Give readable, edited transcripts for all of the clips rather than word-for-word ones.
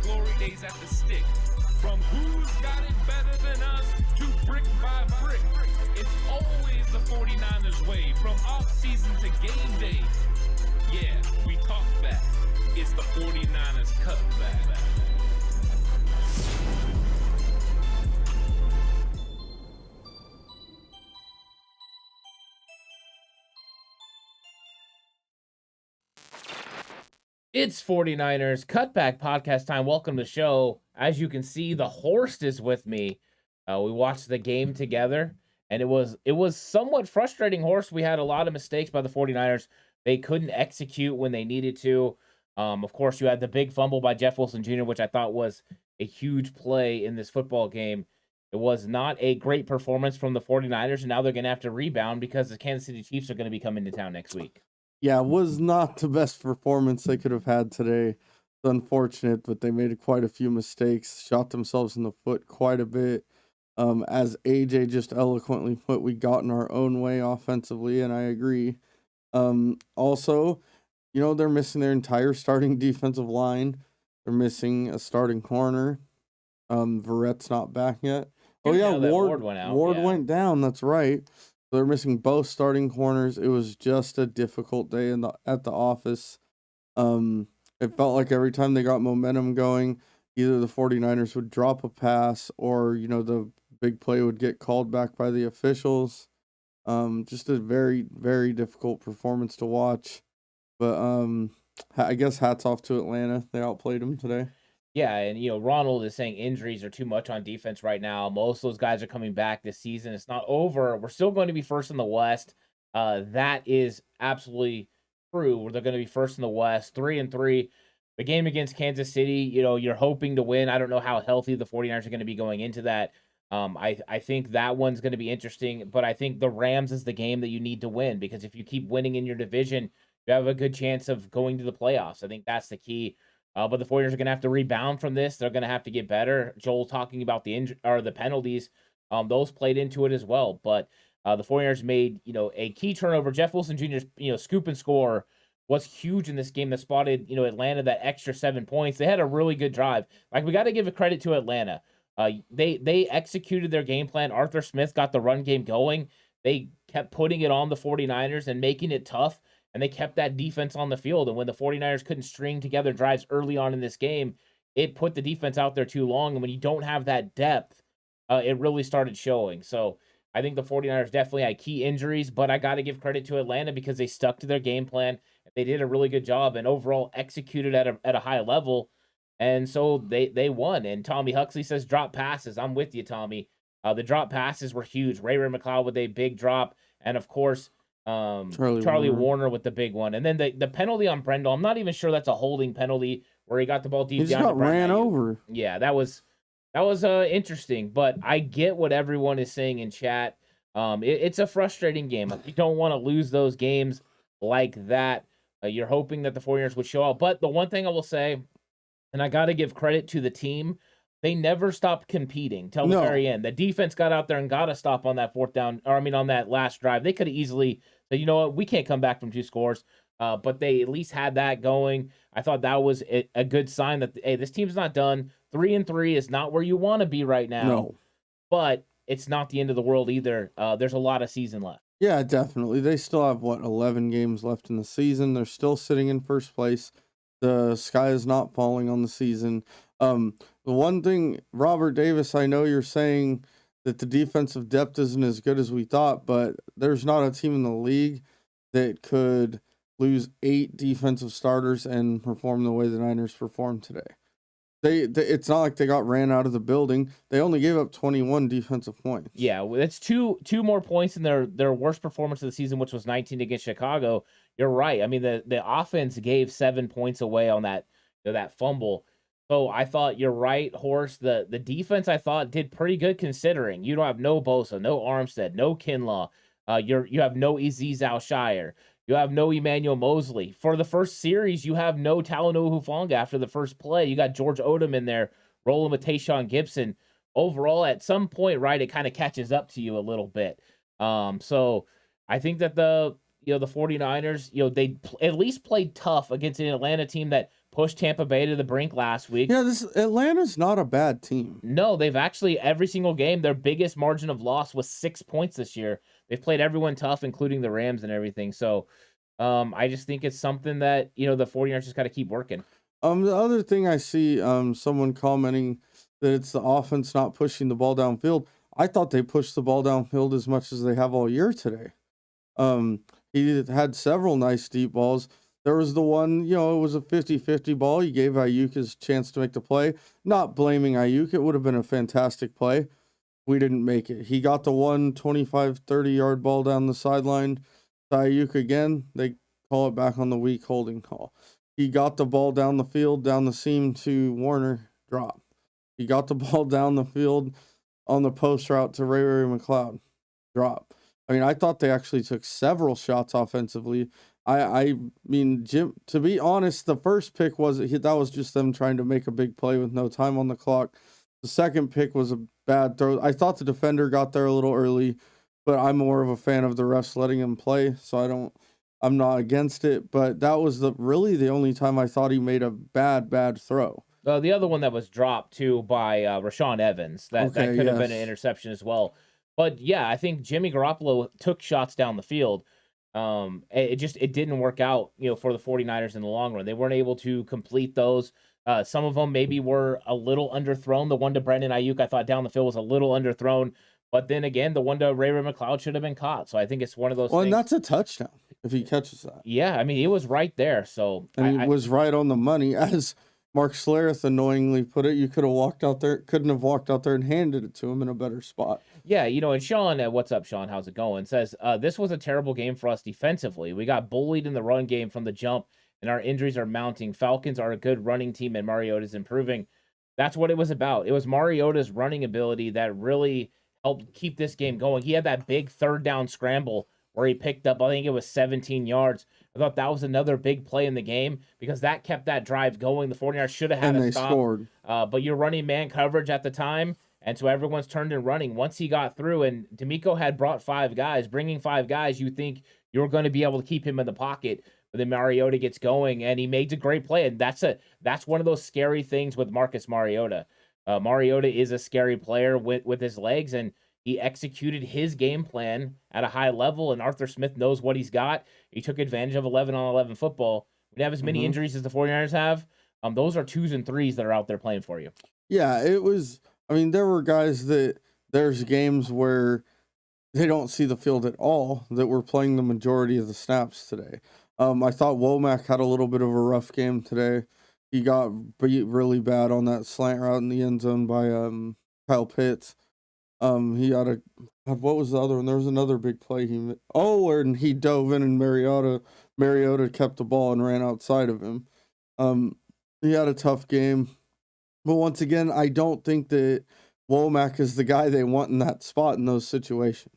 glory days at the stick. From who's got it better than us to brick by brick. It's always the 49ers way, from off-season to game day. Yeah, we talk back. It's the 49ers Cutback. It's 49ers Cutback Podcast time. Welcome to the show. As you can see, the Horst is with me. We watched the game together, and it was somewhat frustrating, Horst. We had a lot of mistakes by the 49ers. They couldn't execute when they needed to. Of course, you had the big fumble by Jeff Wilson Jr., which I thought was a huge play in this football game. It was not a great performance from the 49ers, and now they're going to have to rebound because the Kansas City Chiefs are going to be coming to town next week. Yeah, it was not the best performance they could have had today. It's unfortunate, but they made quite a few mistakes, shot themselves in the foot quite a bit. As AJ just eloquently put, we got in our own way offensively, and I agree. Also, they're missing their entire starting defensive line. They're missing a starting corner. Verrett's not back yet. Oh, yeah, Ward went out. Ward went down, that's right. They're missing both starting corners. It was just a difficult day at the office. It felt like every time they got momentum going, either the 49ers would drop a pass or, the big play would get called back by the officials. Just a very, very difficult performance to watch. But I guess hats off to Atlanta. They outplayed them today. Yeah, and Ronald is saying injuries are too much on defense right now. Most of those guys are coming back this season. It's not over. We're still going to be first in the West. That is absolutely true. They're going to be first in the West, 3-3. The game against Kansas City, you're hoping to win. I don't know how healthy the 49ers are going to be going into that. I think that one's going to be interesting, but I think the Rams is the game that you need to win, because if you keep winning in your division, you have a good chance of going to the playoffs. I think that's the key. But the 49ers are going to have to rebound from this. They're going to have to get better. Joel talking about the penalties. Those played into it as well. But the 49ers made, a key turnover. Jeff Wilson Jr.'s, scoop and score was huge in this game that spotted, Atlanta that extra 7 points. They had a really good drive. We got to give a credit to Atlanta. They executed their game plan. Arthur Smith got the run game going. They kept putting it on the 49ers and making it tough. And they kept that defense on the field. And when the 49ers couldn't string together drives early on in this game, it put the defense out there too long. And when you don't have that depth, it really started showing. So I think the 49ers definitely had key injuries, but I got to give credit to Atlanta because they stuck to their game plan. They did a really good job and overall executed at a high level. And so they won. And Tommy Huxley says drop passes. I'm with you, Tommy. The drop passes were huge. Ray McLeod with a big drop. And of course, Charlie Warner with the big one. And then the penalty on Brendel, I'm not even sure that's a holding penalty where he got the ball deep down. He just got ran over. Yeah, that was interesting. But I get what everyone is saying in chat. It's a frustrating game. You don't want to lose those games like that. You're hoping that the 49ers would show out. But the one thing I will say, and I got to give credit to the team, they never stopped competing till the very end. The defense got out there and got a stop on that on that last drive. They could have easily said, you know what, we can't come back from 2 scores. But they at least had that going. I thought that was a good sign that, hey, this team's not done. 3-3 is not where you want to be right now. No. But it's not the end of the world either. There's a lot of season left. Yeah, definitely. They still have, 11 games left in the season. They're still sitting in first place. The sky is not falling on the season. The one thing, Robert Davis, I know you're saying that the defensive depth isn't as good as we thought, but there's not a team in the league that could lose 8 defensive starters and perform the way the Niners performed today. It's not like they got ran out of the building. They only gave up 21 defensive points. Yeah, it's two more points in their worst performance of the season, which was 19 against Chicago. You're right. I mean, the offense gave 7 points away on that fumble. So I thought you're right, Horst. The defense I thought did pretty good considering. You don't have no Bosa, no Armstead, no Kinlaw. You have no Azeez Al-Shire. You have no Emmanuel Mosley. For the first series, you have no Talanoa Hufanga after the first play. You got George Odom in there, rolling with Tayshaun Gibson. Overall, at some point, right, it kind of catches up to you a little bit. So I think that the 49ers, they at least played tough against an Atlanta team that pushed Tampa Bay to the brink last week. Yeah, Atlanta's not a bad team. No, they've actually, every single game, their biggest margin of loss was 6 points this year. They've played everyone tough, including the Rams and everything. So I just think it's something that, the 49ers just got to keep working. The other thing I see, someone commenting that it's the offense not pushing the ball downfield. I thought they pushed the ball downfield as much as they have all year today. He had several nice deep balls. There was the one, it was a 50-50 ball. He gave Ayuk his chance to make the play. Not blaming Ayuk. It would have been a fantastic play. We didn't make it. He got the one 25, 30-yard ball down the sideline to Ayuk again. They call it back on the weak holding call. He got the ball down the field, down the seam to Warner, drop. He got the ball down the field on the post route to Ray McLeod, drop. I mean, I thought they actually took several shots offensively. I mean, Jim, to be honest, the first pick that was just them trying to make a big play with no time on the clock. The second pick was a bad throw. I thought the defender got there a little early, but I'm more of a fan of the refs letting him play, so I'm not against it. But that was really the only time I thought he made a bad throw. The other one that was dropped too by Rashaan Evans, that could have been an interception as well. But yeah, I think Jimmy Garoppolo took shots down the field. It didn't work out, for the 49ers in the long run. They weren't able to complete those. Some of them maybe were a little underthrown. The one to Brandon Ayuk, I thought down the field was a little underthrown. But then again, the one to Ray McLeod should have been caught. So I think it's one of those things. And that's a touchdown if he catches that. Yeah, I mean, it was right there. So it was right on the money. As Mark Schlereth annoyingly put it, you couldn't have walked out there and handed it to him in a better spot. Yeah, and Sean, what's up, Sean? How's it going? Says, this was a terrible game for us defensively. We got bullied in the run game from the jump, and our injuries are mounting. Falcons are a good running team, and Mariota's improving. That's what it was about. It was Mariota's running ability that really helped keep this game going. He had that big third down scramble where he picked up, I think it was 17 yards. I thought that was another big play in the game because that kept that drive going. The 49ers should have had a stop. Scored. But you're running man coverage at the time, and so everyone's turned and running. Once he got through, and D'Amico had brought 5 guys, bringing 5 guys, you think you're going to be able to keep him in the pocket. But then Mariota gets going, and he made a great play. And that's one of those scary things with Marcus Mariota. Mariota is a scary player with his legs, and he executed his game plan at a high level, and Arthur Smith knows what he's got. He took advantage of 11-on-11 football. When you have as many injuries as the 49ers have, those are 2s and 3s that are out there playing for you. Yeah, it was. I mean, there were guys there's games where they don't see the field at all that were playing the majority of the snaps today. I thought Womack had a little bit of a rough game today. He got beat really bad on that slant route in the end zone by Kyle Pitts. He had what was the other one? There was another big play and he dove in and Mariota kept the ball and ran outside of him. He had a tough game. But once again, I don't think that Womack is the guy they want in that spot in those situations.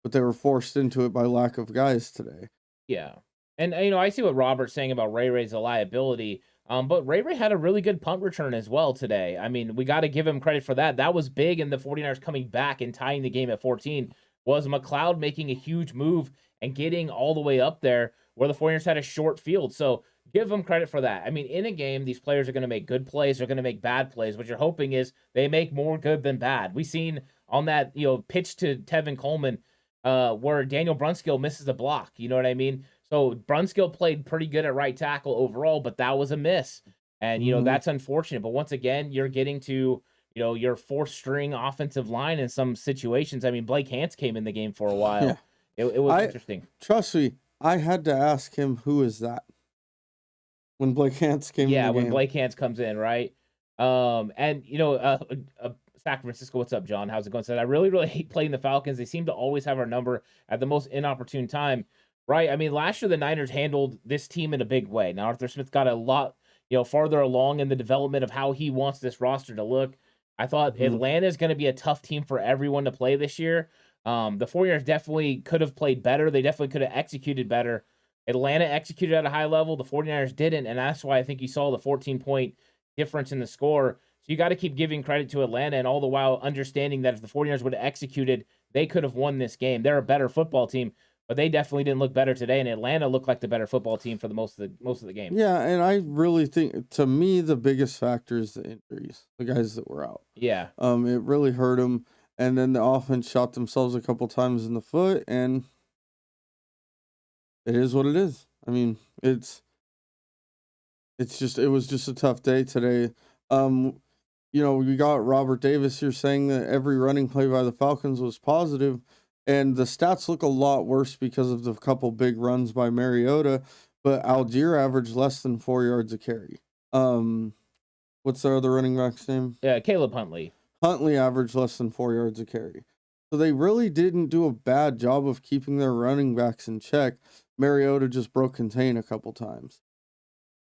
But they were forced into it by lack of guys today. Yeah. And, I see what Robert's saying about Ray's a liability. But Ray had a really good punt return as well today. I mean, we got to give him credit for that. That was big, and the 49ers coming back and tying the game at 14 was McLeod making a huge move and getting all the way up there where the 49ers had a short field. So give them credit for that. I mean, in a game, these players are going to make good plays. They're going to make bad plays. What you're hoping is they make more good than bad. We've seen on that, pitch to Tevin Coleman where Daniel Brunskill misses a block. You know what I mean? So Brunskill played pretty good at right tackle overall, but that was a miss. And, that's unfortunate. But once again, you're getting to, your 4th-string offensive line in some situations. I mean, Blake Hance came in the game for a while. Yeah. It was interesting. Trust me, I had to ask him, who is that? When Blake Hance came in the game. Yeah, when Blake Hance comes in, right? And, San Francisco, what's up, John? How's it going? Said, I really, really hate playing the Falcons. They seem to always have our number at the most inopportune time. Right. I mean, last year the Niners handled this team in a big way. Now, Arthur Smith got a lot, farther along in the development of how he wants this roster to look. I thought Atlanta is going to be a tough team for everyone to play this year. The 49ers definitely could have played better. They definitely could have executed better. Atlanta executed at a high level. The 49ers didn't, and that's why I think you saw the 14-point difference in the score. So you got to keep giving credit to Atlanta, and all the while understanding that if the 49ers would have executed, they could have won this game. They're a better football team. but they definitely didn't look better today. And Atlanta looked like the better football team for the most of the game. Yeah, and I really think, to me, the biggest factor is the injuries, the guys that were out. Yeah. It really hurt them, and then the offense shot themselves a couple times in the foot, and it is what it is. I mean, it was just a tough day today. We got Robert Davis here saying that every running play by the Falcons was positive, and the stats look a lot worse because of the couple big runs by Mariota, but Algier averaged less than 4 yards a carry. What's their other running back's name? Yeah, Caleb Huntley. Huntley averaged less than 4 yards a carry. So they really didn't do a bad job of keeping their running backs in check. Mariota just broke contain a couple times.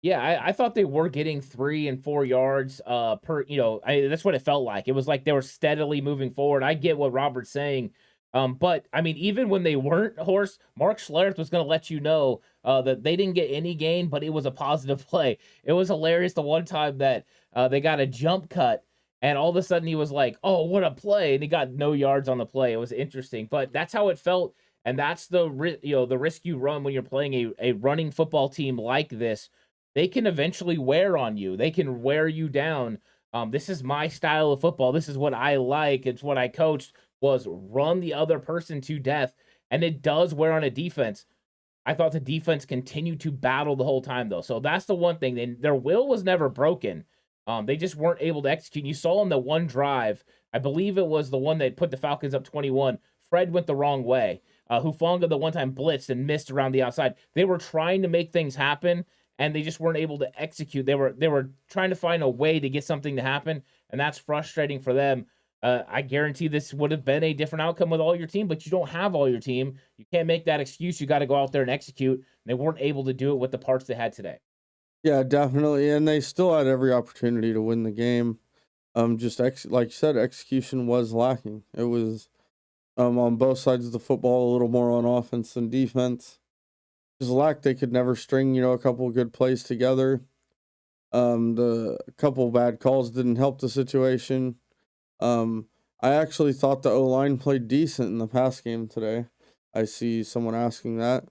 Yeah, I thought they were getting 3 and 4 yards per, that's what it felt like. It was like they were steadily moving forward. I get what Robert's saying. But I mean, even when they weren't, Horse, Mark Schlereth was going to let you know that they didn't get any gain, but it was a positive play. It was hilarious the one time that they got a jump cut, and all of a sudden he was like, "Oh, what a play!" and he got no yards on the play. It was interesting, but that's how it felt, and that's the risk you run when you're playing a running football team like this. They can eventually wear on you. They can wear you down. This is my style of football. This is what I like. It's what I coached, was run the other person to death. And it does wear on a defense. I thought the defense continued to battle the whole time, though. So that's the one thing. Their will was never broken. They just weren't able to execute. You saw on the one drive, I believe it was the one that put the Falcons up 21. Fred went the wrong way. Hufanga the one time blitzed and missed around the outside. They were trying to make things happen, and they just weren't able to execute. They were trying to find a way to get something to happen, and that's frustrating for them. I guarantee this would have been a different outcome with all your team, but you don't have all your team. You can't make that excuse. You got to go out there and execute. And they weren't able to do it with the parts they had today. Yeah, definitely, and they still had every opportunity to win the game. Like you said, execution was lacking. It was on both sides of the football, a little more on offense than defense. Just lack, they could never string, a couple of good plays together. The couple bad calls didn't help the situation. I actually thought the O-line played decent in the pass game today. I see someone asking that.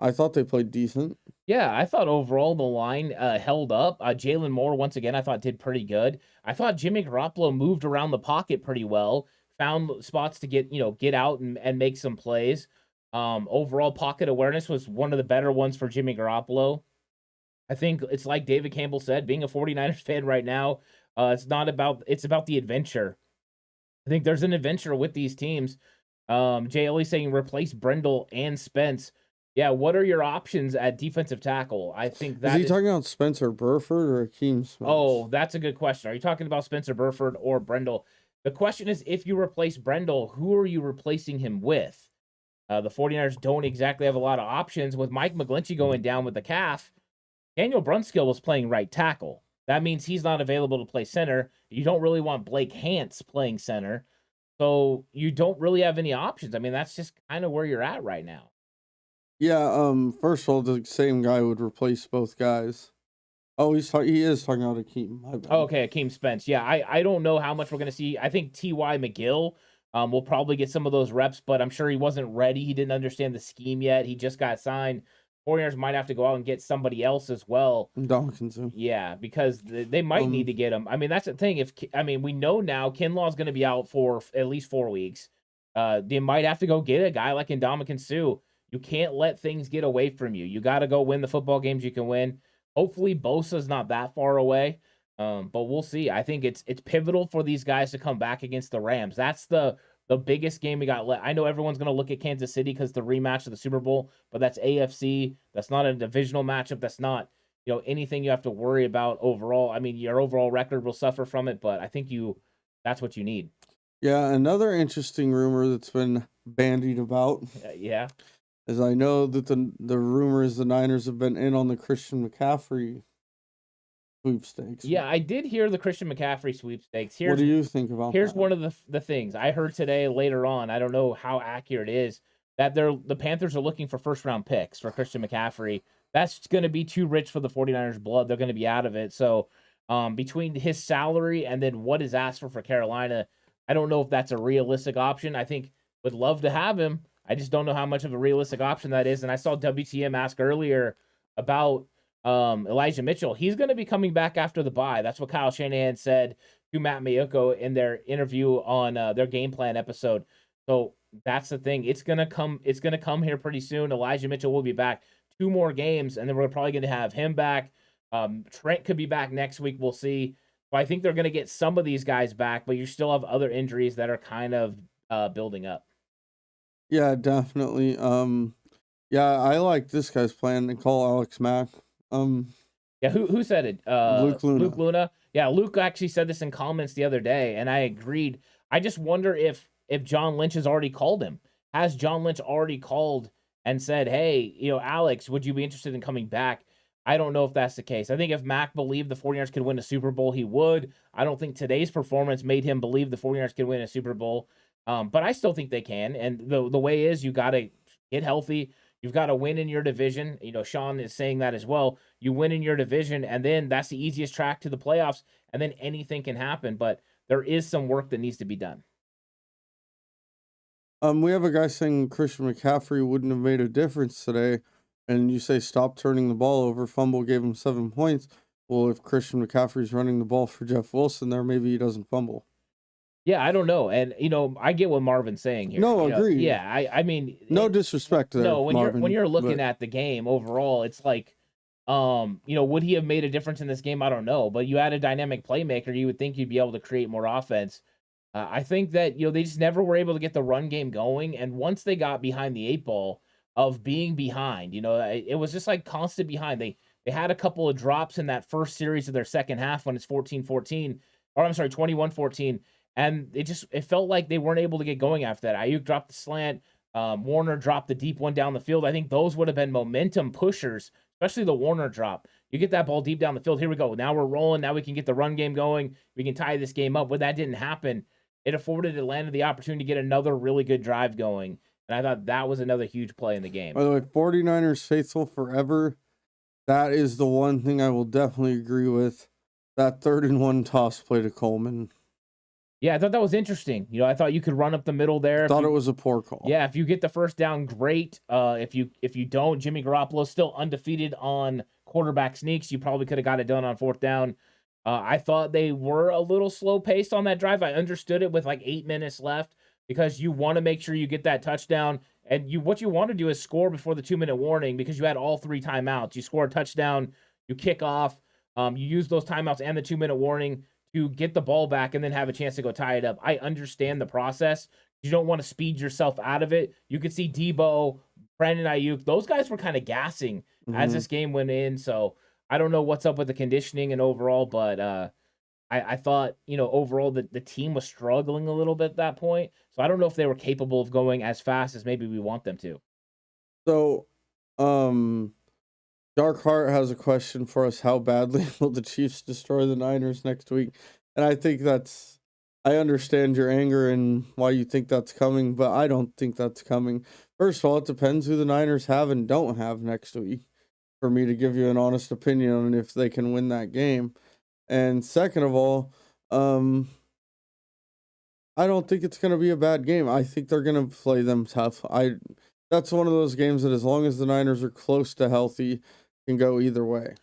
I thought they played decent. Yeah, I thought overall the line held up. Jalen Moore, once again, I thought did pretty good. I thought Jimmy Garoppolo moved around the pocket pretty well, found spots to get out and make some plays. Overall pocket awareness was one of the better ones for Jimmy Garoppolo. I think it's like David Campbell said, being a 49ers fan right now, it's about the adventure. I think there's an adventure with these teams. Jay Ellie saying replace Brendel and Spence. Yeah, what are your options at defensive tackle? I think that is he talking about Spencer Burford or Akeem Spence? Oh, that's a good question. Are you talking about Spencer Burford or Brendel? The question is, if you replace Brendel, who are you replacing him with? The 49ers don't exactly have a lot of options. With Mike McGlinchey going down with the calf, Daniel Brunskill was playing right tackle. That means he's not available to play center. You don't really want Blake Hance playing center. So you don't really have any options. I mean, that's just kind of where you're at right now. Yeah, first of all, the same guy would replace both guys. Oh, he is talking about Akeem. Oh, okay, Akeem Spence. Yeah, I don't know how much we're going to see. I think T.Y. McGill will probably get some of those reps, but I'm sure he wasn't ready. He didn't understand the scheme yet. He just got signed. 49ers might have to go out and get somebody else as well. Dawkinson. Yeah, because they might need to get him. I mean, that's the thing. We know now Kinlaw's going to be out for at least 4 weeks. They might have to go get a guy like Ndamukong Suh. You can't let things get away from you. You got to go win the football games you can win. Hopefully Bosa's not that far away, but we'll see. I think it's pivotal for these guys to come back against the Rams. That's the biggest game we got. I know everyone's going to look at Kansas City because the rematch of the Super Bowl, but that's AFC. That's not a divisional matchup. That's not anything you have to worry about overall. I mean, your overall record will suffer from it, but I think that's what you need. Yeah, another interesting rumor that's been bandied about. Yeah. As I know that the rumors the Niners have been in on the Christian McCaffrey sweepstakes. Yeah, I did hear the Christian McCaffrey sweepstakes. What do you think about Here's that? one of the things I heard today later on. I don't know how accurate it is, that the Panthers are looking for first-round picks for Christian McCaffrey. That's going to be too rich for the 49ers' blood. They're going to be out of it. So between his salary and then what is asked for Carolina, I don't know if that's a realistic option. I think would love to have him. I just don't know how much of a realistic option that is. And I saw WTM ask earlier about Elijah Mitchell. He's going to be coming back after the bye. That's what Kyle Shanahan said to Matt Mayoko in their interview on their game plan episode. So that's the thing. It's gonna come here pretty soon. Elijah Mitchell will be back 2 more games, and then we're probably gonna have him back. Trent could be back next week. We'll see. But I think they're gonna get some of these guys back, but you still have other injuries that are kind of building up. Yeah, definitely. Yeah, I like this guy's plan to call Alex Mack. Yeah, who said it? Luke Luna. Luke Luna. Yeah, Luke actually said this in comments the other day, and I agreed. I just wonder if John Lynch has already called him. Has John Lynch already called and said, hey, Alex, would you be interested in coming back? I don't know if that's the case. I think if Mac believed the 49ers could win a Super Bowl, he would. I don't think today's performance made him believe the 49ers could win a Super Bowl. But I still think they can. And the way is you got to get healthy. You've got to win in your division. Sean is saying that as well. You win in your division, and then that's the easiest track to the playoffs, and then anything can happen. But there is some work that needs to be done. We have a guy saying Christian McCaffrey wouldn't have made a difference today, and you say stop turning the ball over. Fumble gave him 7 points. Well, if Christian McCaffrey's running the ball for Jeff Wilson there, maybe he doesn't fumble. Yeah, I don't know. And, I get what Marvin's saying here. No, agreed. Yeah, I mean... No disrespect there, No, when you're looking but... at the game overall, it's like, would he have made a difference in this game? I don't know. But you had a dynamic playmaker. You would think you'd be able to create more offense. I think that, they just never were able to get the run game going. And once they got behind the 8 ball of being behind, it was just like constant behind. They had a couple of drops in that first series of their second half when it's 14-14, or I'm sorry, 21-14. And it felt like they weren't able to get going after that. Ayuk dropped the slant. Warner dropped the deep one down the field. I think those would have been momentum pushers, especially the Warner drop. You get that ball deep down the field. Here we go. Now we're rolling. Now we can get the run game going. We can tie this game up. When that didn't happen, it afforded Atlanta the opportunity to get another really good drive going. And I thought that was another huge play in the game. By the way, 49ers faithful forever. That is the one thing I will definitely agree with. That 3rd-and-1 toss play to Coleman. Yeah, I thought that was interesting. I thought you could run up the middle there. I thought it was a poor call. Yeah, if you get the first down, great. If you don't, Jimmy Garoppolo's still undefeated on quarterback sneaks. You probably could have got it done on 4th down. I thought they were a little slow paced on that drive. I understood it with like 8 minutes left because you want to make sure you get that touchdown. And what you want to do is score before the 2-minute warning because you had all 3 timeouts. You score a touchdown, you kick off, you use those timeouts and the 2-minute warning to get the ball back and then have a chance to go tie it up. I understand the process. You don't want to speed yourself out of it. You could see Debo, Brandon Ayuk, those guys were kind of gassing as this game went in. So I don't know what's up with the conditioning and overall, but I thought, overall the team was struggling a little bit at that point. So I don't know if they were capable of going as fast as maybe we want them to. So, Dark Heart has a question for us. How badly will the Chiefs destroy the Niners next week? And I think I understand your anger and why you think that's coming, but I don't think that's coming. First of all, it depends who the Niners have and don't have next week for me to give you an honest opinion on if they can win that game. And second of all, I don't think it's going to be a bad game. I think they're going to play them tough. That's one of those games that as long as the Niners are close to healthy, can go either way.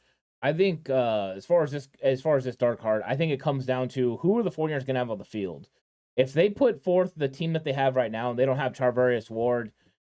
I think as far as this Dark Heart, I think it comes down to who are the 49ers going to have on the field. If they put forth the team that they have right now, and they don't have Charvarius Ward,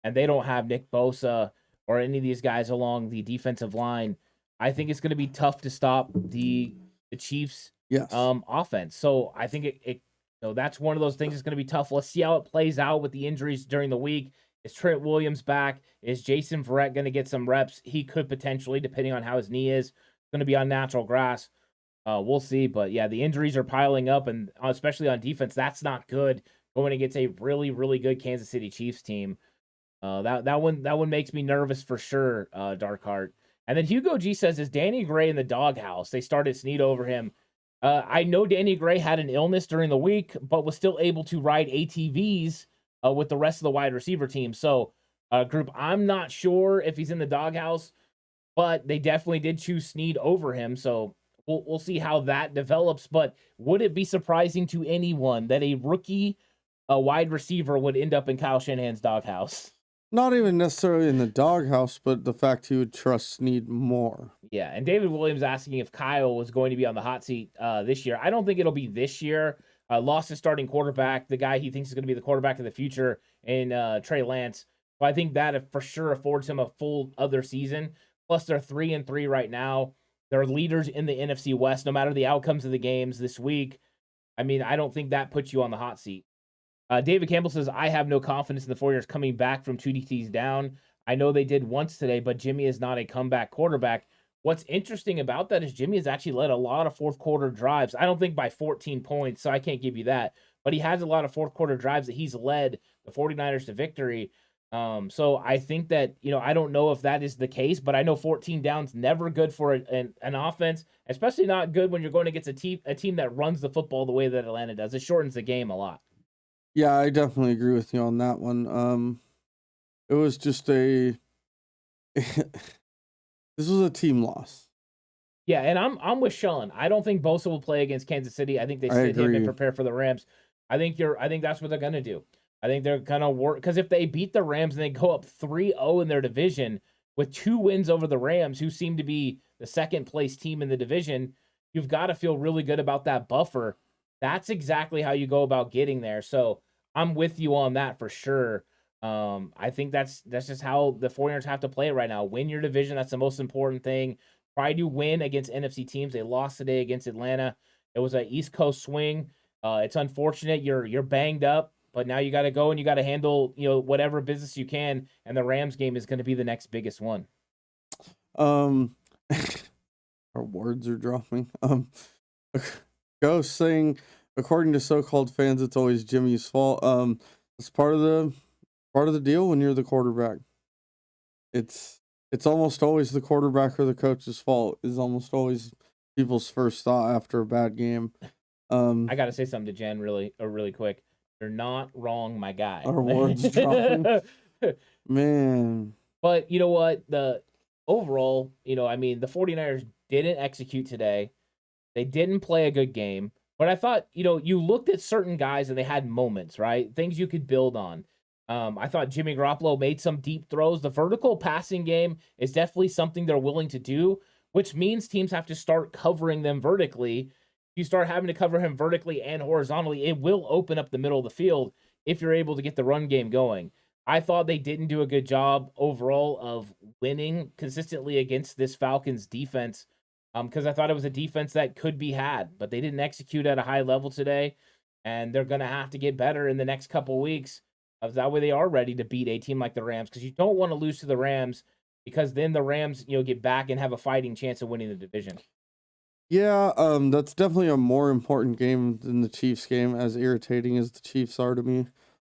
and they don't have Nick Bosa or any of these guys along the defensive line, I think it's going to be tough to stop the Chiefs' offense. So I think that's one of those things that's going to be tough. Let's see how it plays out with the injuries during the week. Is Trent Williams back? Is Jason Verrett going to get some reps? He could potentially, depending on how his knee is, going to be on natural grass. We'll see. But yeah, the injuries are piling up, and especially on defense, that's not good. Going against a really, really good Kansas City Chiefs team. That one makes me nervous for sure, Dark Heart. And then Hugo G says, is Danny Gray in the doghouse? They started Snead over him. I know Danny Gray had an illness during the week, but was still able to ride ATVs with the rest of the wide receiver team. So, group, I'm not sure if he's in the doghouse, but they definitely did choose Snead over him. So we'll see how that develops. But would it be surprising to anyone that a rookie a wide receiver would end up in Kyle Shanahan's doghouse. Not even necessarily in the doghouse, but the fact he would trust Snead more. Yeah, and David Williams asking if Kyle was going to be on the hot seat this year. I don't think it'll be this year. Lost his starting quarterback, the guy he thinks is going to be the quarterback of the future in Trey Lance. But I think that for sure affords him a full other season. Plus, they're 3-3 right now. They're leaders in the NFC West, no matter the outcomes of the games this week. I mean, I don't think that puts you on the hot seat. David Campbell says, I have no confidence in the 49ers coming back from 2 DTs down. I know they did once today, but Jimmy is not a comeback quarterback. What's interesting about that is Jimmy has actually led a lot of fourth quarter drives. I don't think by 14 points, so I can't give you that. But he has a lot of fourth quarter drives that he's led the 49ers to victory. So I think that, I don't know if that is the case, but I know 14 downs never good for an offense, especially not good when you're going against a team that runs the football the way that Atlanta does. It shortens the game a lot. Yeah, I definitely agree with you on that one. It was just this was a team loss. Yeah, and I'm with Sean. I don't think Bosa will play against Kansas City. I think they sit him and prepare for the Rams. I think that's what they're gonna do. I think they're gonna work, because if they beat the Rams and they go up 3-0 in their division with 2 wins over the Rams, who seem to be the second place team in the division, you've got to feel really good about that buffer. That's exactly how you go about getting there. So I'm with you on that for sure. I think that's just how the 49ers have to play it right now. Win your division. That's the most important thing. Try to win against NFC teams. They lost today against Atlanta. It was an East Coast swing. It's unfortunate. You're banged up, but now you got to go and you got to handle whatever business you can. And the Rams game is going to be the next biggest one. Our words are dropping. Ghost saying, according to so-called fans, it's always Jimmy's fault. It's part of the deal when you're the quarterback. It's almost always the quarterback or the coach's fault. Is almost always people's first thought after a bad game. I gotta say something to Jen really quick. You're not wrong, my guy. Our words dropping. Man. But you know what? The overall, the 49ers didn't execute today. They didn't play a good game. But I thought, you looked at certain guys and they had moments, right? Things you could build on. I thought Jimmy Garoppolo made some deep throws. The vertical passing game is definitely something they're willing to do, which means teams have to start covering them vertically. If you start having to cover him vertically and horizontally, it will open up the middle of the field if you're able to get the run game going. I thought they didn't do a good job overall of winning consistently against this Falcons defense, because I thought it was a defense that could be had, but they didn't execute at a high level today, and they're going to have to get better in the next couple of weeks. That way they are ready to beat a team like the Rams, because you don't want to lose to the Rams, because then the Rams, get back and have a fighting chance of winning the division. Yeah, that's definitely a more important game than the Chiefs game, as irritating as the Chiefs are to me.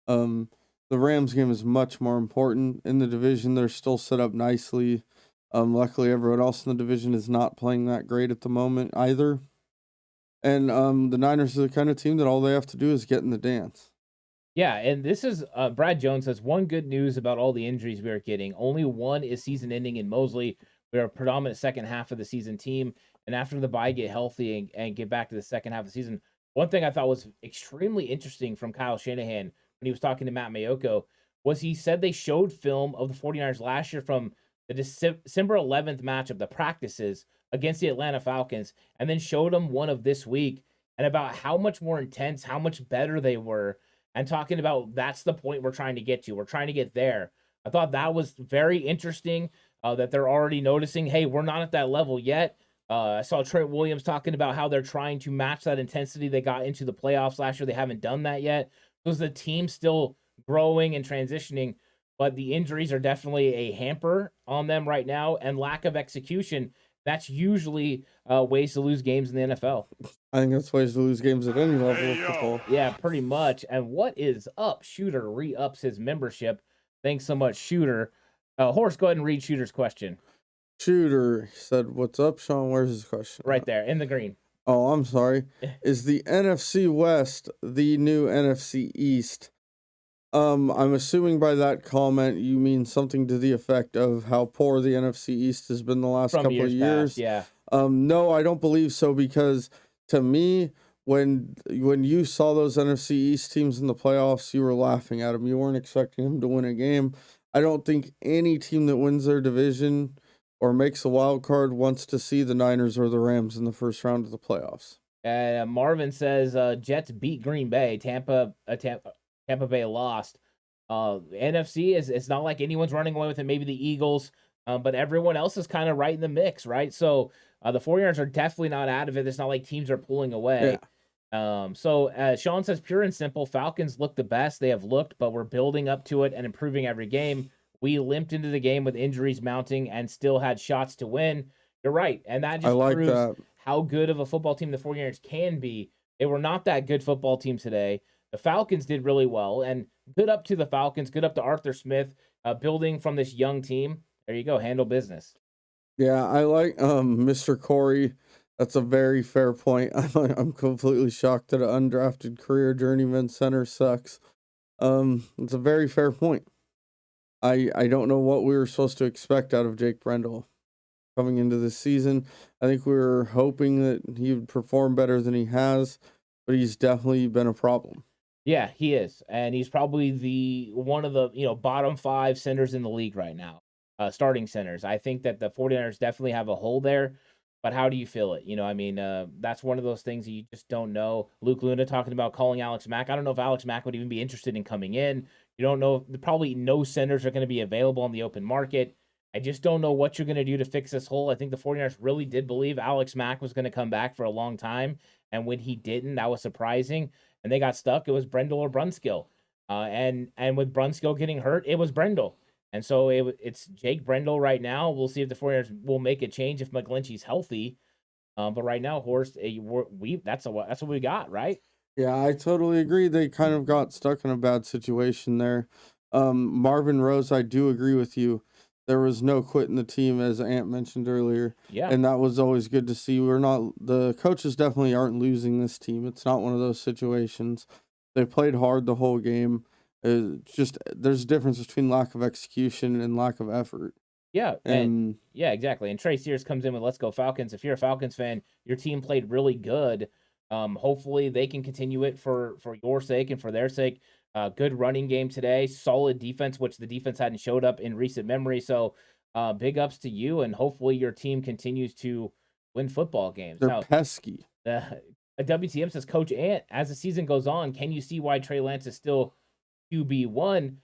The Rams game is much more important. In the division, they're still set up nicely. Luckily, everyone else in the division is not playing that great at the moment either. And the Niners are the kind of team that all they have to do is get in the dance. Yeah, and this is Brad Jones says, one good news about all the injuries we are getting. Only one is season ending in Mosley. We're a predominant second half of the season team. And after the bye, get healthy and get back to the second half of the season. One thing I thought was extremely interesting from Kyle Shanahan when he was talking to Matt Mayoko was he said they showed film of the 49ers last year from the December 11th matchup, the practices against the Atlanta Falcons, and then showed them one of this week, and about how much more intense, how much better they were, and talking about that's the point we're trying to get to. We're trying to get there. I thought that was very interesting that they're already noticing, hey, we're not at that level yet. I saw Trent Williams talking about how they're trying to match that intensity they got into the playoffs last year. They haven't done that yet. Because the team's still growing and transitioning, but the injuries are definitely a hamper on them right now, and lack of execution. That's usually ways to lose games in the NFL. I think that's ways to lose games at any level of football. Yeah, pretty much. And what is up? Shooter re-ups his membership. Thanks so much, Shooter. Horace, go ahead and read Shooter's question. Shooter said, "What's up, Sean? Where's his question?" Right there, in the green. Oh, I'm sorry. Is the NFC West the new NFC East? I'm assuming by that comment you mean something to the effect of how poor the NFC East has been the last couple of years. Past, yeah. No, I don't believe so, because to me, when you saw those NFC East teams in the playoffs, you were laughing at them. You weren't expecting them to win a game. I don't think any team that wins their division or makes a wild card wants to see the Niners or the Rams in the first round of the playoffs. Marvin says Jets beat Green Bay. Tampa Bay lost. NFC is, it's not like anyone's running away with it. Maybe the Eagles, but everyone else is kind of right in the mix, right? So the 49ers are definitely not out of it. It's not like teams are pulling away. Yeah. Sean says, pure and simple, Falcons look the best they have looked, but we're building up to it and improving every game. We limped into the game with injuries mounting and still had shots to win. You're right, and that just proves how good of a football team the 49ers can be. They were not that good football team today. The Falcons did really well, and good up to the Falcons, good up to Arthur Smith, building from this young team. There you go, handle business. Yeah, I like Mr. Corey. That's a very fair point. I'm completely shocked that an undrafted career journeyman center sucks. It's a very fair point. I don't know what we were supposed to expect out of Jake Brendel coming into this season. I think we were hoping that he would perform better than he has, but he's definitely been a problem. Yeah, he is. And he's probably one of the, bottom 5 centers in the league right now, starting centers. I think that the 49ers definitely have a hole there, but how do you feel it? That's one of those things that you just don't know. Luke Luna talking about calling Alex Mack. I don't know if Alex Mack would even be interested in coming in. You don't know. Probably no centers are going to be available on the open market. I just don't know what you're going to do to fix this hole. I think the 49ers really did believe Alex Mack was going to come back for a long time. And when he didn't, that was surprising. And they got stuck. It was Brendel or Brunskill. And with Brunskill getting hurt, it was Brendel. And so it's Jake Brendel right now. We'll see if the 49ers will make a change if McGlinchey's healthy. But right now, Horst, that's what we got, right? Yeah, I totally agree. They kind of got stuck in a bad situation there. Marvin Rose, I do agree with you. There was no quitting the team, as Ant mentioned earlier. Yeah. And that was always good to see. The coaches definitely aren't losing this team. It's not one of those situations. They played hard the whole game. There's a difference between lack of execution and lack of effort. Yeah, and yeah, exactly. And Trey Sears comes in with "Let's go Falcons." If you're a Falcons fan, your team played really good. Hopefully they can continue it for your sake and for their sake. Good running game today, solid defense, which the defense hadn't showed up in recent memory. So big ups to you, and hopefully your team continues to win football games. They're pesky. WTM says, Coach Ant, as the season goes on, can you see why Trey Lance is still QB1?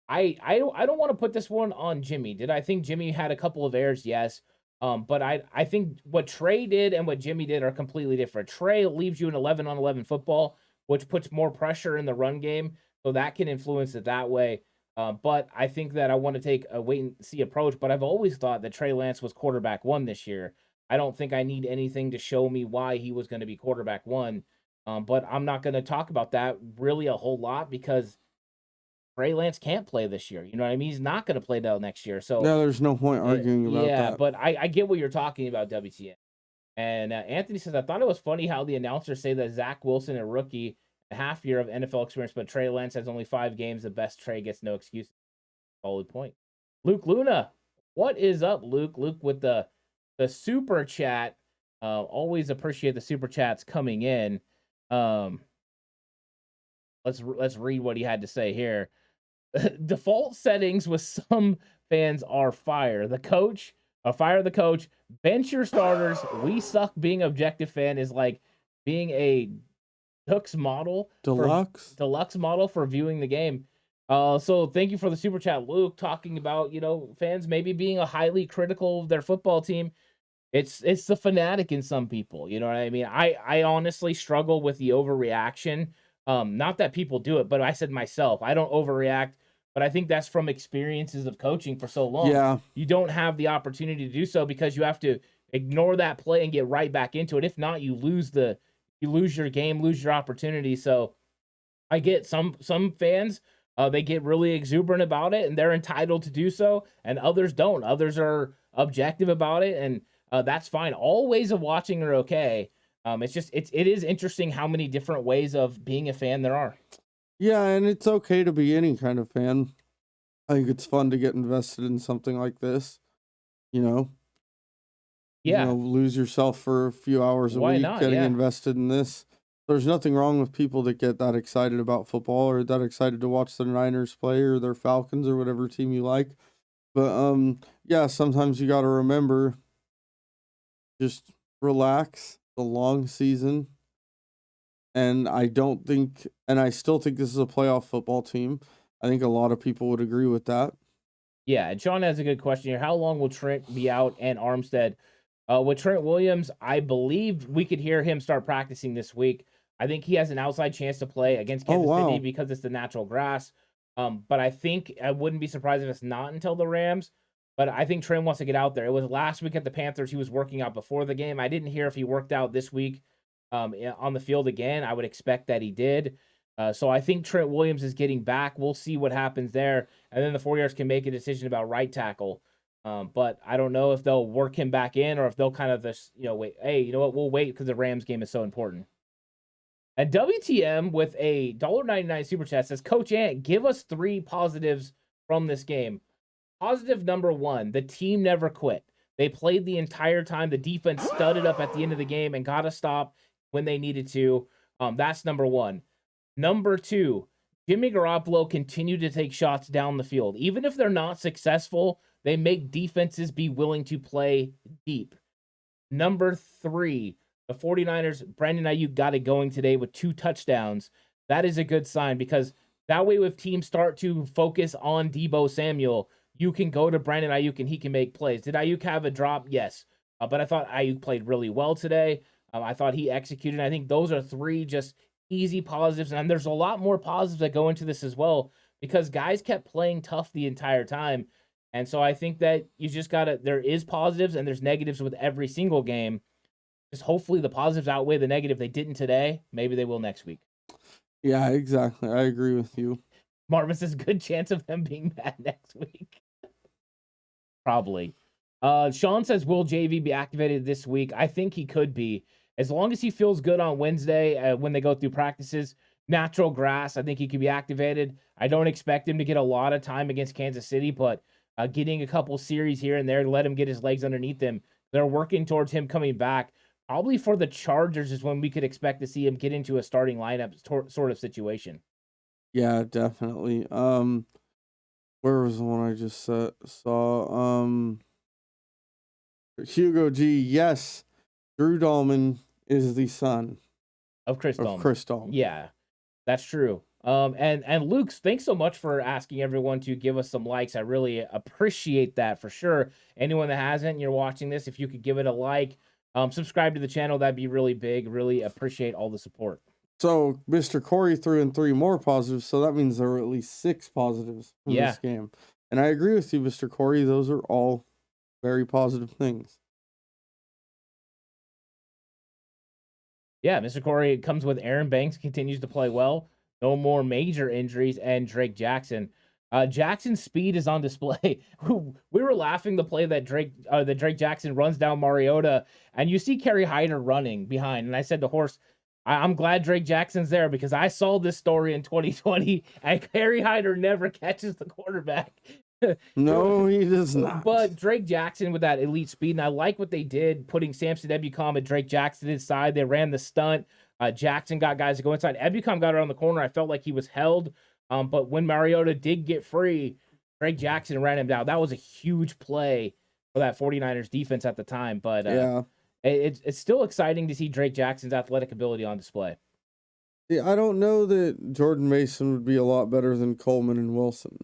I don't want to put this one on Jimmy. Did I think Jimmy had a couple of errors? Yes. But I think what Trey did and what Jimmy did are completely different. Trey leaves you an 11-on-11 football, which puts more pressure in the run game, so that can influence it that way. But I think that I want to take a wait-and-see approach, but I've always thought that Trey Lance was quarterback 1 this year. I don't think I need anything to show me why he was going to be quarterback 1, but I'm not going to talk about that really a whole lot because Trey Lance can't play this year. You know what I mean? He's not going to play till next year. So no, there's no point arguing about that. Yeah, but I get what you're talking about, WTN. And Anthony says, I thought it was funny how the announcers say that Zach Wilson, a rookie, a half year of NFL experience, but Trey Lance has only 5 games. The best Trey gets no excuses. Solid point. Luke Luna, what is up, Luke? Luke with the super chat. Always appreciate the super chats coming in. Let's read what he had to say here. Default settings with some fans are fire the coach, bench your starters. We suck. Being objective fan is like being a Deluxe model for viewing the game. So thank you for the super chat, Luke, talking about fans maybe being a highly critical of their football team. It's the fanatic in some people. You know what I mean? I honestly struggle with the overreaction. Not that people do it, but I said myself, I don't overreact. But I think that's from experiences of coaching for so long. Yeah. You don't have the opportunity to do so because you have to ignore that play and get right back into it. If not, you lose your game, lose your opportunity. So I get some fans, they get really exuberant about it and they're entitled to do so, and others don't. Others are objective about it, and that's fine. All ways of watching are okay. It is interesting how many different ways of being a fan there are. Yeah, and it's okay to be any kind of fan. I think it's fun to get invested in something like this. Yeah. Lose yourself for a few hours a week getting invested in this. There's nothing wrong with people that get that excited about football or that excited to watch the Niners play or their Falcons or whatever team you like. But yeah, sometimes you got to remember, just relax. The long season, and I still think this is a playoff football team. I think a lot of people would agree with that. Yeah, and Sean has a good question here. How long will Trent be out and Armstead? With Trent Williams, I believe we could hear him start practicing this week. I think he has an outside chance to play against Kansas City because it's the natural grass. But I think I wouldn't be surprised if it's not until the Rams. But I think Trent wants to get out there. It was last week at the Panthers. He was working out before the game. I didn't hear if he worked out this week on the field again. I would expect that he did. So I think Trent Williams is getting back. We'll see what happens there. And then the 49ers can make a decision about right tackle. But I don't know if they'll work him back in or if they'll kind of just, wait. Hey, you know what? We'll wait because the Rams game is so important. And WTM with a $1.99 super chat says, Coach Ant, give us 3 positives from this game. Positive number 1, the team never quit. They played the entire time. The defense studded up at the end of the game and got a stop when they needed to. That's number 1. Number 2, Jimmy Garoppolo continued to take shots down the field. Even if they're not successful, they make defenses be willing to play deep. Number 3, the 49ers, Brandon Ayuk got it going today with 2 touchdowns. That is a good sign because that way if teams start to focus on Deebo Samuel, you can go to Brandon Ayuk and he can make plays. Did Ayuk have a drop? Yes. But I thought Ayuk played really well today. I thought he executed. I think those are 3 just easy positives. And there's a lot more positives that go into this as well because guys kept playing tough the entire time. And so I think that you just there is positives and there's negatives with every single game. Just hopefully the positives outweigh the negative. They didn't today. Maybe they will next week. Yeah, exactly. I agree with you. Marvin says good chance of them being bad next week. Probably. Sean says, will JV be activated this week? I think he could be. As long as he feels good on Wednesday when they go through practices, natural grass, I think he could be activated. I don't expect him to get a lot of time against Kansas City, but getting a couple series here and there to let him get his legs underneath him. They're working towards him coming back. Probably for the Chargers is when we could expect to see him get into a starting lineup sort of situation. Yeah, definitely. Where was the one I just saw? Hugo G. Yes, Drew Dahlman is the son of Chris Dahlman. Yeah, that's true. And Luke, thanks so much for asking everyone to give us some likes. I really appreciate that for sure. Anyone that hasn't, and you're watching this, if you could give it a like, subscribe to the channel, that'd be really big. Really appreciate all the support. So Mr. Corey threw in 3 more positives, so that means there were at least 6 positives from this game. And I agree with you, Mr. Corey. Those are all very positive things. Yeah, Mr. Corey comes with Aaron Banks, continues to play well. No more major injuries, and Drake Jackson. Jackson's speed is on display. We were laughing the play that Drake Jackson runs down Mariota, and you see Kerry Hyder running behind. And I said to Horse, I'm glad Drake Jackson's there because I saw this story in 2020, and Kerry Hyder never catches the quarterback. No, he does not. But Drake Jackson with that elite speed, and I like what they did, putting Samson Ebukam and Drake Jackson inside. They ran the stunt. Jackson got guys to go inside. Ebukam got around the corner. I felt like he was held. But when Mariota did get free, Drake Jackson ran him down. That was a huge play for that 49ers defense at the time. But yeah, it's still exciting to see Drake Jackson's athletic ability on display. Yeah, I don't know that Jordan Mason would be a lot better than Coleman and Wilson.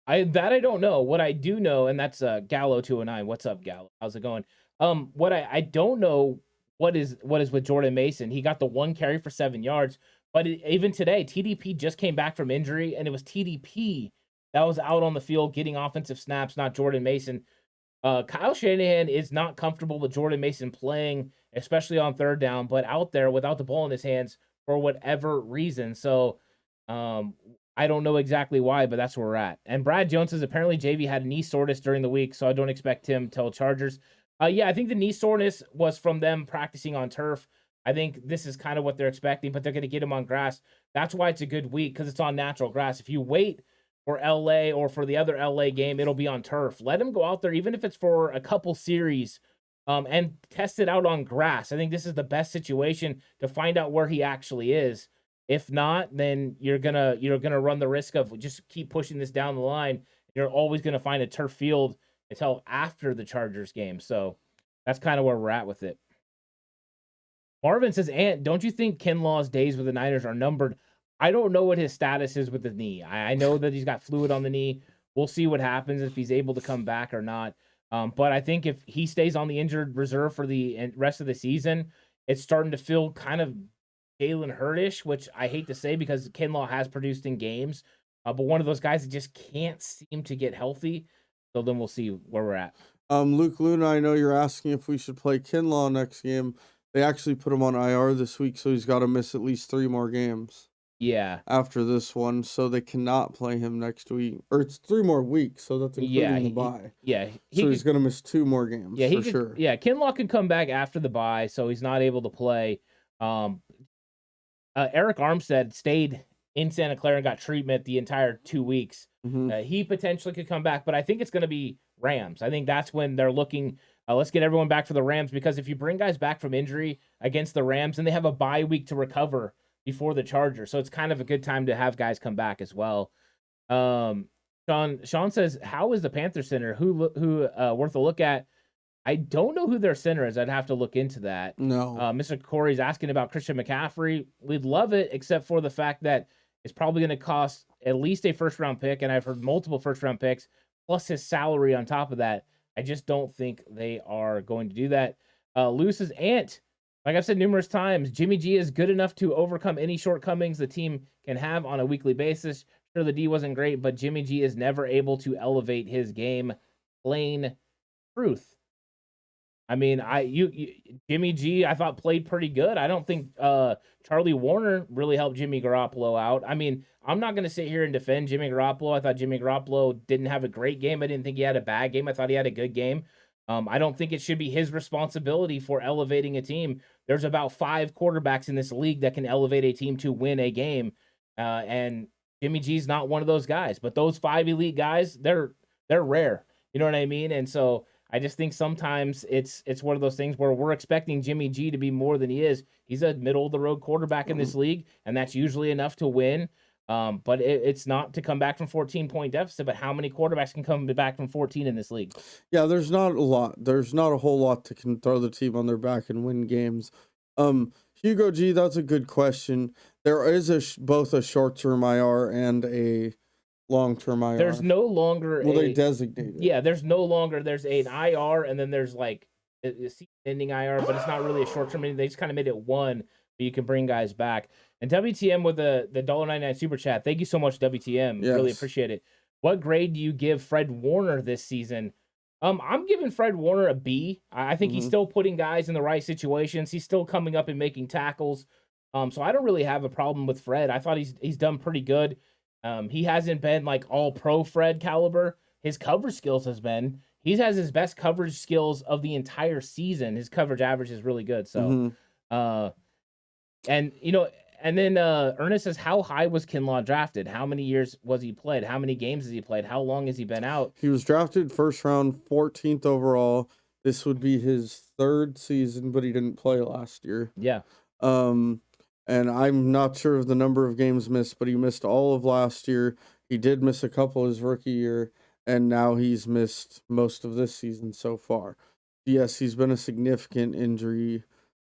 I don't know. What I do know, and that's Gallo 209. What's up, Gallo? How's it going? What I don't know what is with Jordan Mason. He got the 1 carry for 7 yards, but even today, TDP just came back from injury, and it was TDP that was out on the field getting offensive snaps, not Jordan Mason. Kyle Shanahan is not comfortable with Jordan Mason playing, especially on 3rd down, but out there without the ball in his hands for whatever reason. So I don't know exactly why, but that's where we're at. And Brad Jones says apparently JV had knee soreness during the week, so I don't expect him to Chargers. Yeah, I think the knee soreness was from them practicing on turf. I think this is kind of what they're expecting, but they're going to get him on grass. That's why it's a good week, because it's on natural grass. If you wait for LA or for the other LA game, it'll be on turf. Let him go out there, even if it's for a couple series and test it out on grass. I think this is the best situation to find out where he actually is. If not, then you're gonna run the risk of just keep pushing this down the line. You're always gonna find a turf field until after the Chargers game. So that's kind of where we're at with it. Marvin says, Ant, don't you think Kinlaw's days with the Niners are numbered? I don't know what his status is with the knee. I know that he's got fluid on the knee. We'll see what happens if he's able to come back or not. But I think if he stays on the injured reserve for the rest of the season, it's starting to feel kind of Jalen Hurtish, which I hate to say because Kinlaw has produced in games. But one of those guys that just can't seem to get healthy. So then we'll see where we're at. Luke Luna, I know you're asking if we should play Kinlaw next game. They actually put him on IR this week, so he's got to miss at least 3 more games. Yeah. After this one, so they cannot play him next week. Or it's 3 more weeks, so that's including the bye. He's going to miss 2 more games for sure. Yeah, Kinlaw could come back after the bye, so he's not able to play. Eric Armstead stayed in Santa Clara and got treatment the entire 2 weeks. Mm-hmm. He potentially could come back, but I think it's going to be Rams. I think that's when they're looking. Let's get everyone back for the Rams, because if you bring guys back from injury against the Rams, then they have a bye week to recover before the Chargers. So it's kind of a good time to have guys come back as well. Sean says, how is the Panthers center? Who worth a look at? I don't know who their center is. I'd have to look into that. No. Mr. Corey's asking about Christian McCaffrey. We'd love it, except for the fact that it's probably going to cost at least a first-round pick, and I've heard multiple first-round picks, plus his salary on top of that. I just don't think they are going to do that. Luce's Ant, like I've said numerous times, Jimmy G is good enough to overcome any shortcomings the team can have on a weekly basis. Sure, the D wasn't great, but Jimmy G is never able to elevate his game. Plain truth. I mean, Jimmy G, I thought played pretty good. I don't think Charlie Warner really helped Jimmy Garoppolo out. I mean, I'm not going to sit here and defend Jimmy Garoppolo. I thought Jimmy Garoppolo didn't have a great game. I didn't think he had a bad game. I thought he had a good game. I don't think it should be his responsibility for elevating a team. There's about 5 quarterbacks in this league that can elevate a team to win a game, and Jimmy G's not one of those guys. But those 5 elite guys, they're rare. You know what I mean? And so I just think sometimes it's one of those things where we're expecting Jimmy G to be more than he is. He's a middle-of-the-road quarterback in this league, and that's usually enough to win. But it's not to come back from 14-point deficit, but how many quarterbacks can come back from 14 in this league? Yeah, there's not a lot. There's not a whole lot that can throw the team on their back and win games. Hugo G, that's a good question. There is both a short-term IR and a long-term IR. There's no longer they designate it? Yeah, there's no longer. There's an IR, and then there's like a season-ending IR, but it's not really a short-term. They just kind of made it one, but you can bring guys back. And WTM with the $1.99 super chat. Thank you so much, WTM. Yes. Really appreciate it. What grade do you give Fred Warner this season? I'm giving Fred Warner a B. I think he's still putting guys in the right situations. He's still coming up and making tackles. So I don't really have a problem with Fred. I thought he's done pretty good. He hasn't been like all pro Fred caliber. His coverage skills has his best coverage skills of the entire season. His coverage average is really good. So, and you know, and then Ernest says, how high was Kinlaw drafted? How many years was he played? How many games has he played? How long has he been out? He was drafted first round, 14th overall. This would be his 3rd season, but he didn't play last year. Yeah. And I'm not sure of the number of games missed, but he missed all of last year. He did miss a couple his rookie year, and now he's missed most of this season so far. Yes, he's been a significant injury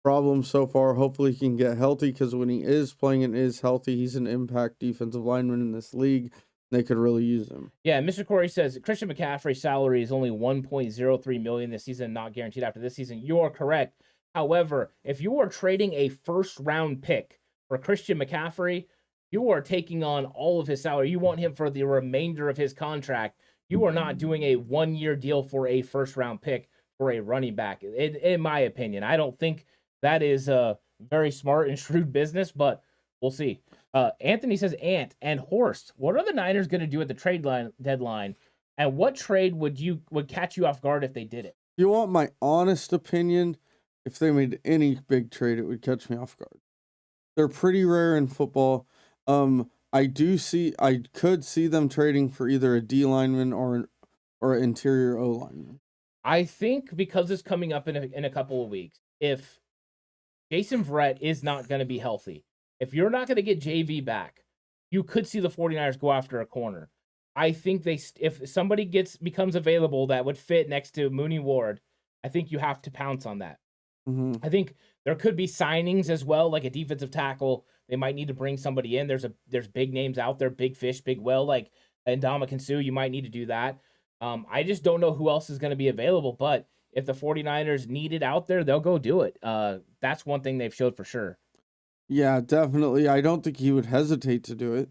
problem so far. Hopefully he can get healthy, because when he is playing and is healthy, he's an impact defensive lineman in this league. They could really use him. Yeah, Mr. Corey says Christian McCaffrey's salary is only $1.03 million this season, not guaranteed after this season. You are correct. However, if you are trading a first-round pick for Christian McCaffrey, you are taking on all of his salary. You want him for the remainder of his contract. You are not doing a 1-year deal for a first-round pick for a running back, in my opinion. I don't think that is a very smart and shrewd business, but we'll see. Anthony says, Ant and Horst, what are the Niners going to do at the trade deadline? And what trade would catch you off guard if they did it? You want my honest opinion? If they made any big trade, it would catch me off guard. They're pretty rare in football. I could see them trading for either a D lineman or an interior O lineman. I think because it's coming up in a couple of weeks, if Jason Verrett is not going to be healthy, if you're not going to get JV back, you could see the 49ers go after a corner. I think if somebody becomes available that would fit next to Mooney Ward, I think you have to pounce on that. Mm-hmm. I think there could be signings as well, like a defensive tackle. They might need to bring somebody in. There's big names out there, big fish, big whale, like Ndamukong Suh. You might need to do that. I just don't know who else is going to be available, but if the 49ers need it out there, they'll go do it. That's one thing they've showed for sure. Yeah, definitely. I don't think he would hesitate to do it.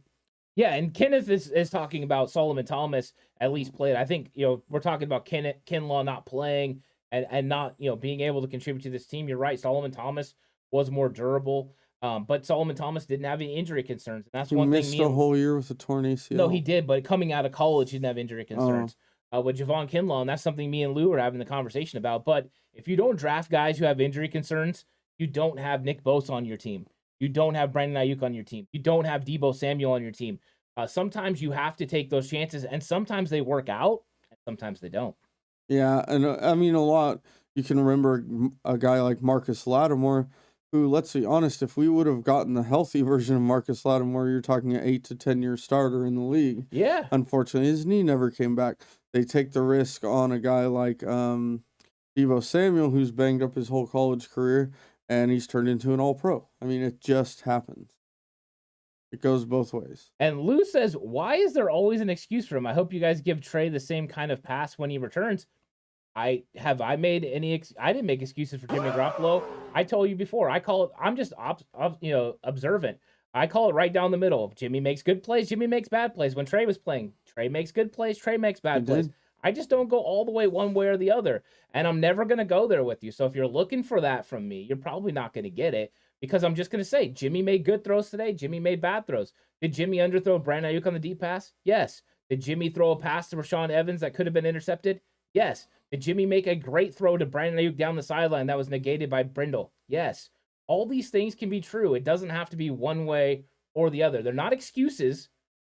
Yeah, and Kenneth is talking about Solomon Thomas at least played. I think, we're talking about Kinlaw not playing and not, being able to contribute to this team. You're right. Solomon Thomas was more durable. But Solomon Thomas didn't have any injury concerns. And that's one thing. He missed a whole year with a torn ACL. No, he did, but coming out of college, he didn't have injury concerns. With Javon Kinlaw, and that's something me and Lou are having the conversation about. But if you don't draft guys who have injury concerns, you don't have Nick Bosa on your team. You don't have Brandon Ayuk on your team. You don't have Deebo Samuel on your team. Sometimes you have to take those chances, and sometimes they work out, and sometimes they don't. Yeah, and I mean, a lot. You can remember a guy like Marcus Lattimore, who, let's be honest, if we would have gotten the healthy version of Marcus Lattimore, you're talking an 8 to 10 year starter in the league. Yeah. Unfortunately, his knee never came back. They take the risk on a guy like Deebo Samuel, who's banged up his whole college career, and he's turned into an all-pro. I mean, it just happens. It goes both ways. And Lou says, why is there always an excuse for him? I hope you guys give Trey the same kind of pass when he returns. I didn't make excuses for Jimmy Garoppolo. I told you before, I'm just observant. I call it right down the middle. If Jimmy makes good plays, Jimmy makes bad plays. When Trey was playing, Trey makes good plays, Trey makes bad plays. I just don't go all the way one way or the other. And I'm never going to go there with you. So if you're looking for that from me, you're probably not going to get it, because I'm just going to say Jimmy made good throws today. Jimmy made bad throws. Did Jimmy underthrow Brandon Ayuk on the deep pass? Yes. Did Jimmy throw a pass to Rashaan Evans that could have been intercepted? Yes. Did Jimmy make a great throw to Brandon Ayuk down the sideline that was negated by Brindle? Yes. All these things can be true. It doesn't have to be one way or the other. They're not excuses.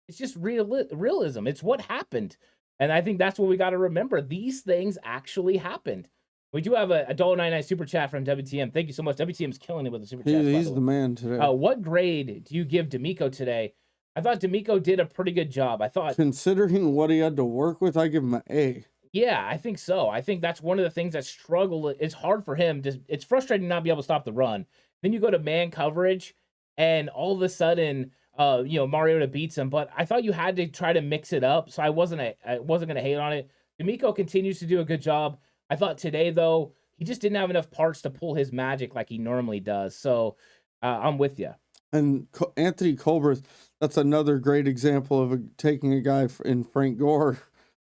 It's just realism. It's what happened. And I think that's what we got to remember. These things actually happened. We do have a $1.99 super chat from WTM. Thank you so much. WTM's killing it with the super chat. He's the man today. What grade do you give D'Amico today? I thought D'Amico did a pretty good job. Considering what he had to work with, I give him an A. Yeah, I think so. I think that's one of the things that it's hard for him. It's frustrating not to be able to stop the run. Then you go to man coverage, and all of a sudden, Mariota beats him. But I thought you had to try to mix it up, so I wasn't going to hate on it. D'Amico continues to do a good job. I thought today, though, he just didn't have enough parts to pull his magic like he normally does. So I'm with you. And Anthony Colbert, that's another great example of taking a guy in Frank Gore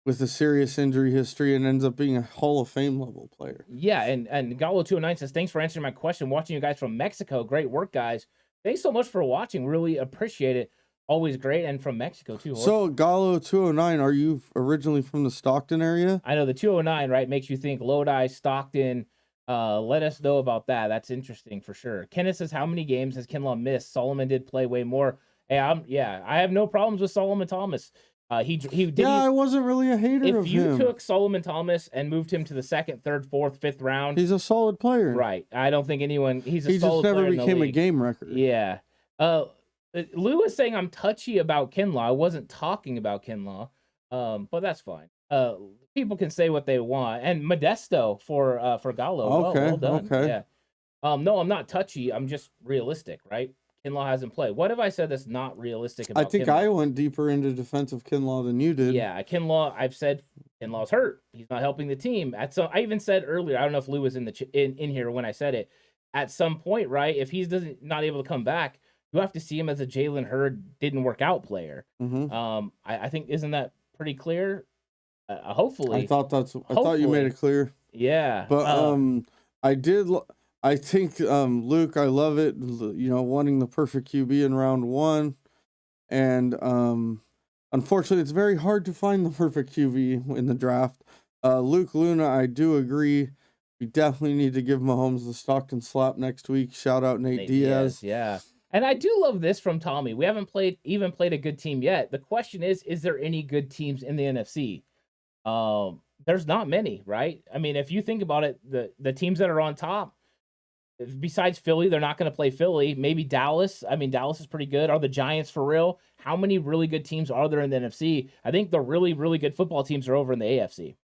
with a serious injury history and ends up being a Hall of Fame level player. Yeah, and Gallo209 says, thanks for answering my question. Watching you guys from Mexico. Great work, guys. Thanks so much for watching. Really appreciate it. Always great. And from Mexico, too. So, Gallo209, are you originally from the Stockton area? I know the 209, right, makes you think Lodi, Stockton. Let us know about that. That's interesting for sure. Kenneth says, how many games has Kinlaw missed? Solomon did play way more. Hey, I have no problems with Solomon Thomas. I wasn't really a hater of him. If you took Solomon Thomas and moved him to the 2nd, 3rd, 4th, 5th round, he's a solid player. Right. I don't think anyone. He just never became a game record. Yeah. Lou is saying I'm touchy about Kinlaw. I wasn't talking about Kinlaw, but that's fine. People can say what they want. And Modesto for Gallo. Okay. Well done. Okay. Yeah. No, I'm not touchy. I'm just realistic, right? Kinlaw hasn't played. What have I said that's not realistic about I think Kinlaw? I went deeper into defensive Kinlaw than you did. Yeah, Kinlaw, I've said Kinlaw's hurt. He's not helping the team. I even said earlier, I don't know if Lou was in here when I said it, at some point, right, if he's not able to come back, you have to see him as a Jalen Hurd didn't work out player. Mm-hmm. I think, isn't that pretty clear? Hopefully. I thought you made it clear. Yeah. But I think, Luke, I love it, wanting the perfect QB in round 1. And unfortunately, it's very hard to find the perfect QB in the draft. Luke Luna, I do agree. We definitely need to give Mahomes the Stockton slap next week. Shout out Nate Diaz. Yeah. And I do love this from Tommy. We haven't played a good team yet. The question is there any good teams in the NFC? there's not many, right? I mean, if you think about it, the teams that are on top, besides Philly, they're not going to play Philly. Maybe Dallas. I mean, Dallas is pretty good. Are the Giants for real? How many really good teams are there in the NFC? I think the really, really good football teams are over in the AFC.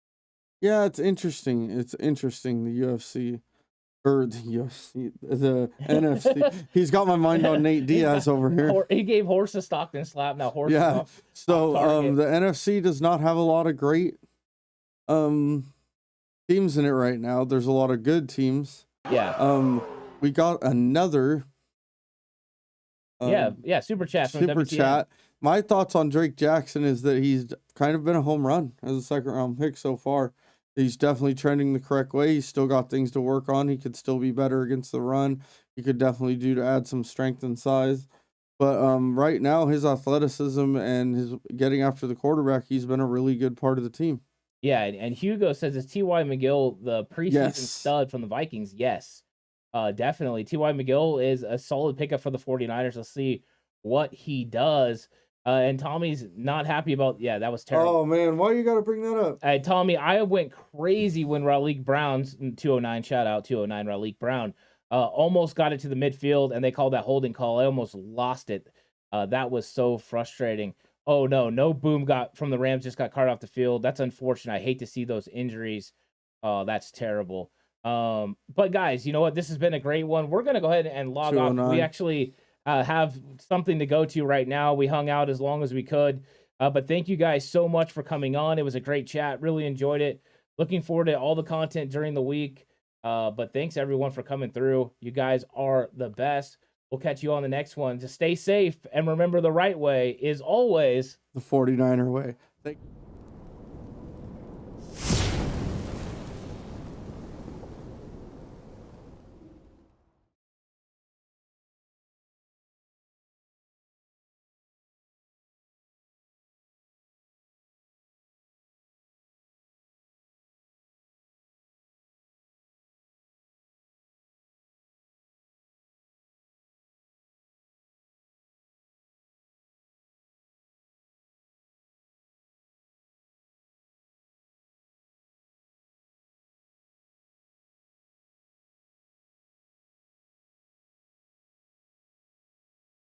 Yeah, it's interesting. It's interesting. The UFC or the UFC, the NFC. He's got my mind on Nate Diaz over here. He gave Horse a Stockton slap. Now Horse. Yeah. Off So target. the NFC does not have a lot of great teams in it right now. There's a lot of good teams. Yeah. We got another. Super chat from Super WTN. chat. My thoughts on Drake Jackson is that he's kind of been a home run as a second round pick so far. He's definitely trending the correct way. He's still got things to work on. He could still be better against the run. He could definitely do to add some strength and size. But right now, his athleticism and his getting after the quarterback, he's been a really good part of the team. Yeah, and Hugo says, is T.Y. McGill the preseason stud from the Vikings? Yes, definitely. T.Y. McGill is a solid pickup for the 49ers. Let's see what he does. And Tommy's not happy about, that was terrible. Oh, man, why you got to bring that up? Tommy, I went crazy when Raleek Brown's 209, shout out 209 Raleek Brown, almost got it to the midfield, and they called that holding call. I almost lost it. That was so frustrating. Oh, no boom from the Rams, just got carted off the field. That's unfortunate. I hate to see those injuries. That's terrible. But guys, you know what? This has been a great one. We're going to go ahead and log off. We actually have something to go to right now. We hung out as long as we could. But thank you guys so much for coming on. It was a great chat. Really enjoyed it. Looking forward to all the content during the week. But thanks everyone for coming through. You guys are the best. We'll catch you on the next one. To stay safe and remember, the right way is always the 49er way. Thank you.